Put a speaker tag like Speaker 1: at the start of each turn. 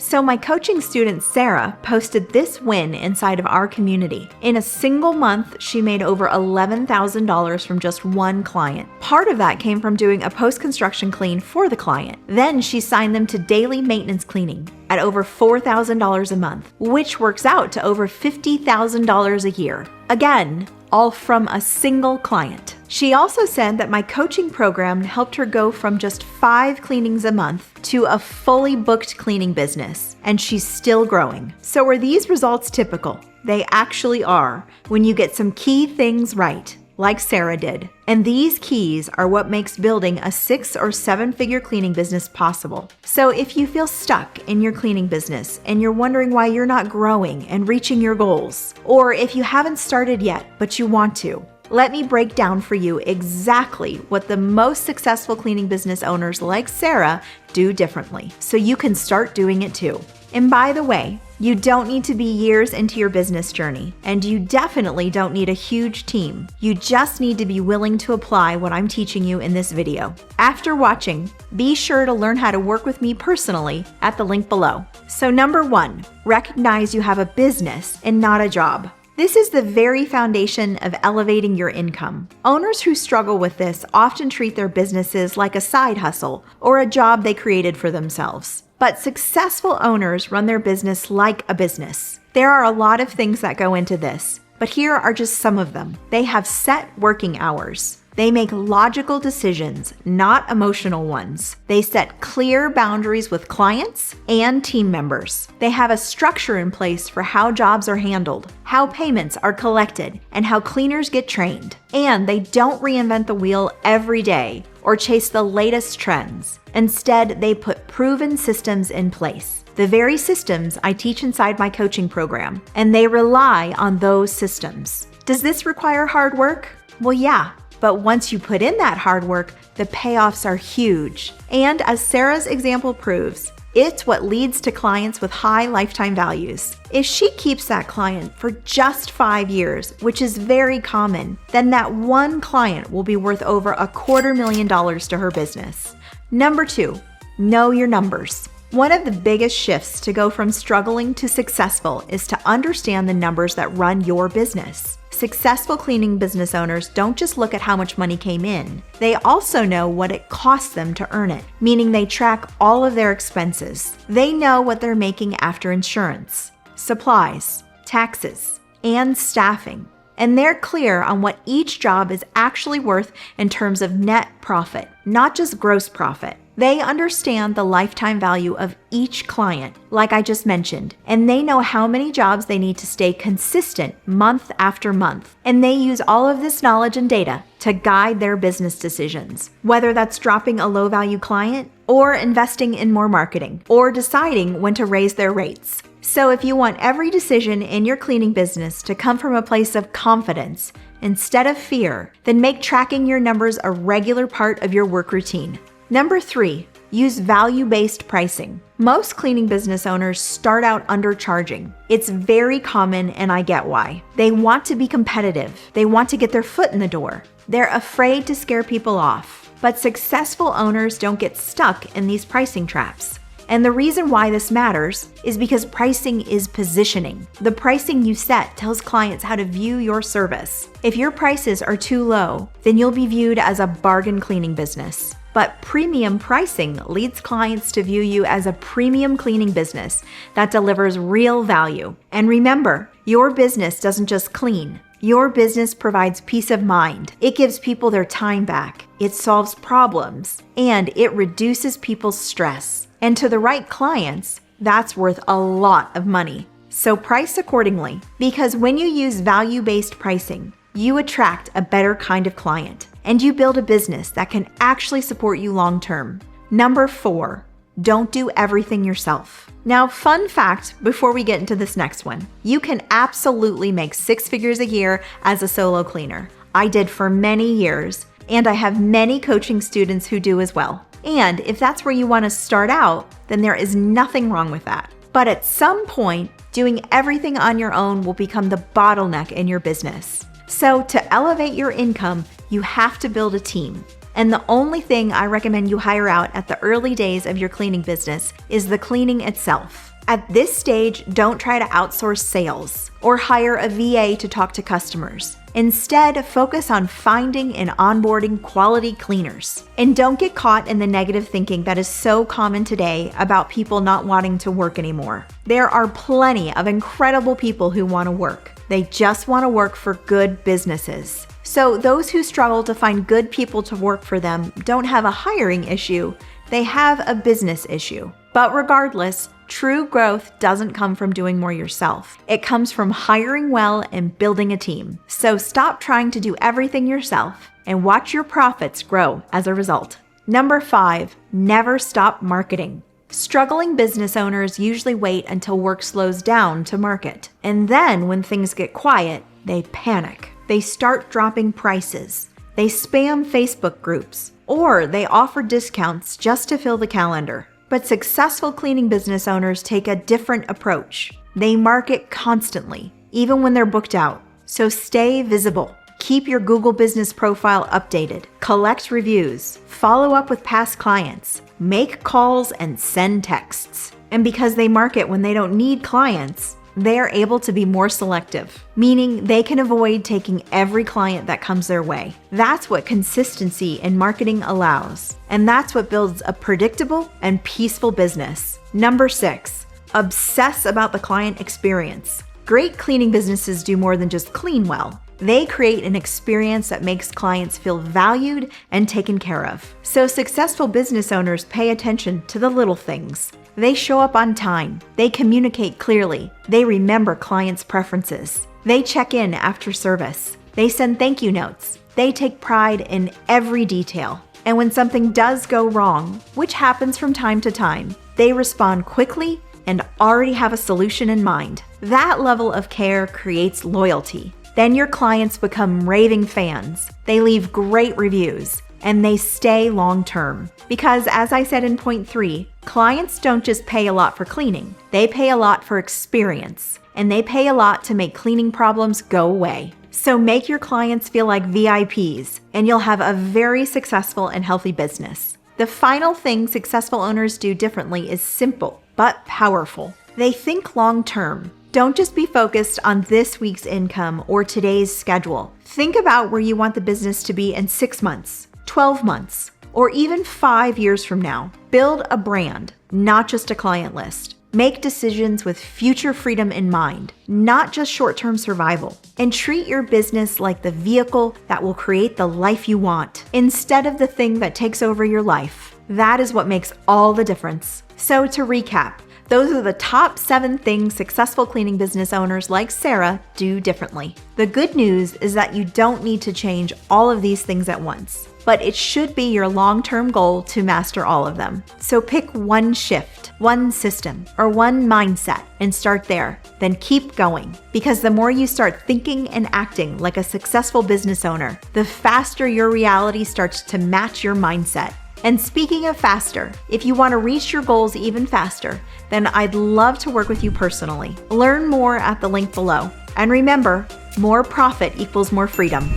Speaker 1: So my coaching student, Sara, posted this win inside of our community. In a single month, she made over $11,000 from just one client. Part of that came from doing a post-construction clean for the client. Then she signed them to daily maintenance cleaning at over $4,000 a month, which works out to over $50,000 a year. Again, all from a single client. She also said that my coaching program helped her go from just 5 cleanings a month to a fully booked cleaning business, and she's still growing. So are these results typical? They actually are, when you get some key things right, like Sara did. And these keys are what makes building a 6 or 7-figure cleaning business possible. So if you feel stuck in your cleaning business and you're wondering why you're not growing and reaching your goals, or if you haven't started yet but you want to, let me break down for you exactly what the most successful cleaning business owners like Sara do differently, so you can start doing it too. And by the way, you don't need to be years into your business journey, and you definitely don't need a huge team. You just need to be willing to apply what I'm teaching you in this video. After watching, be sure to learn how to work with me personally at the link below. So number 1, recognize you have a business and not a job. This is the very foundation of elevating your income. Owners who struggle with this often treat their businesses like a side hustle or a job they created for themselves. But successful owners run their business like a business. There are a lot of things that go into this, but here are just some of them. They have set working hours. They make logical decisions, not emotional ones. They set clear boundaries with clients and team members. They have a structure in place for how jobs are handled, how payments are collected, and how cleaners get trained. And they don't reinvent the wheel every day or chase the latest trends. Instead, they put proven systems in place, the very systems I teach inside my coaching program, and they rely on those systems. Does this require hard work? Well, yeah. But once you put in that hard work, the payoffs are huge. And as Sara's example proves, it's what leads to clients with high lifetime values. If she keeps that client for just 5 years, which is very common, then that one client will be worth over $250,000 to her business. Number 2, know your numbers. One of the biggest shifts to go from struggling to successful is to understand the numbers that run your business. Successful cleaning business owners don't just look at how much money came in. They also know what it costs them to earn it, meaning they track all of their expenses. They know what they're making after insurance, supplies, taxes, and staffing. And they're clear on what each job is actually worth in terms of net profit, not just gross profit. They understand the lifetime value of each client, like I just mentioned, and they know how many jobs they need to stay consistent month after month. And they use all of this knowledge and data to guide their business decisions, whether that's dropping a low-value client or investing in more marketing or deciding when to raise their rates. So if you want every decision in your cleaning business to come from a place of confidence instead of fear, then make tracking your numbers a regular part of your work routine. Number 3, use value-based pricing. Most cleaning business owners start out undercharging. It's very common, and I get why. They want to be competitive. They want to get their foot in the door. They're afraid to scare people off. But successful owners don't get stuck in these pricing traps. And the reason why this matters is because pricing is positioning. The pricing you set tells clients how to view your service. If your prices are too low, then you'll be viewed as a bargain cleaning business. But premium pricing leads clients to view you as a premium cleaning business that delivers real value. And remember, your business doesn't just clean. Your business provides peace of mind. It gives people their time back. It solves problems, and it reduces people's stress. And to the right clients, that's worth a lot of money. So price accordingly, because when you use value-based pricing, you attract a better kind of client, and you build a business that can actually support you long-term. Number 4, don't do everything yourself. Now, fun fact before we get into this next one, you can absolutely make 6 figures a year as a solo cleaner. I did for many years, and I have many coaching students who do as well. And if that's where you want to start out, then there is nothing wrong with that. But at some point, doing everything on your own will become the bottleneck in your business. So to elevate your income, you have to build a team. And the only thing I recommend you hire out at the early days of your cleaning business is the cleaning itself. At this stage, don't try to outsource sales or hire a VA to talk to customers. Instead, focus on finding and onboarding quality cleaners. And don't get caught in the negative thinking that is so common today about people not wanting to work anymore. There are plenty of incredible people who want to work. They just want to work for good businesses. So those who struggle to find good people to work for them don't have a hiring issue, they have a business issue. But regardless, true growth doesn't come from doing more yourself. It comes from hiring well and building a team. So stop trying to do everything yourself and watch your profits grow as a result. Number 5, never stop marketing. Struggling business owners usually wait until work slows down to market. And then when things get quiet, they panic. They start dropping prices. They spam Facebook groups, or they offer discounts just to fill the calendar. But successful cleaning business owners take a different approach. They market constantly, even when they're booked out. So stay visible. Keep your Google business profile updated. Collect reviews. Follow up with past clients. Make calls and send texts. And because they market when they don't need clients, they are able to be more selective, meaning they can avoid taking every client that comes their way. That's what consistency in marketing allows. And that's what builds a predictable and peaceful business. Number 6, obsess about the client experience. Great cleaning businesses do more than just clean well. They create an experience that makes clients feel valued and taken care of. So successful business owners pay attention to the little things. They show up on time. They communicate clearly. They remember clients' preferences. They check in after service. They send thank you notes. They take pride in every detail. And when something does go wrong, which happens from time to time, they respond quickly and already have a solution in mind. That level of care creates loyalty. Then your clients become raving fans. They leave great reviews. And they stay long-term. Because as I said in point 3, clients don't just pay a lot for cleaning. They pay a lot for experience. And they pay a lot to make cleaning problems go away. So make your clients feel like VIPs, and you'll have a very successful and healthy business. The final thing successful owners do differently is simple, but powerful. They think long-term. Don't just be focused on this week's income or today's schedule. Think about where you want the business to be in 6 months. 12 months, or even 5 years from now. Build a brand, not just a client list. Make decisions with future freedom in mind, not just short-term survival. And treat your business like the vehicle that will create the life you want, instead of the thing that takes over your life. That is what makes all the difference. So to recap, those are the top 7 things successful cleaning business owners like Sara do differently. The good news is that you don't need to change all of these things at once, but it should be your long-term goal to master all of them. So pick one shift, one system, or one mindset and start there. Then keep going, because the more you start thinking and acting like a successful business owner, the faster your reality starts to match your mindset. And speaking of faster, if you want to reach your goals even faster, then I'd love to work with you personally. Learn more at the link below. And remember, more profit equals more freedom.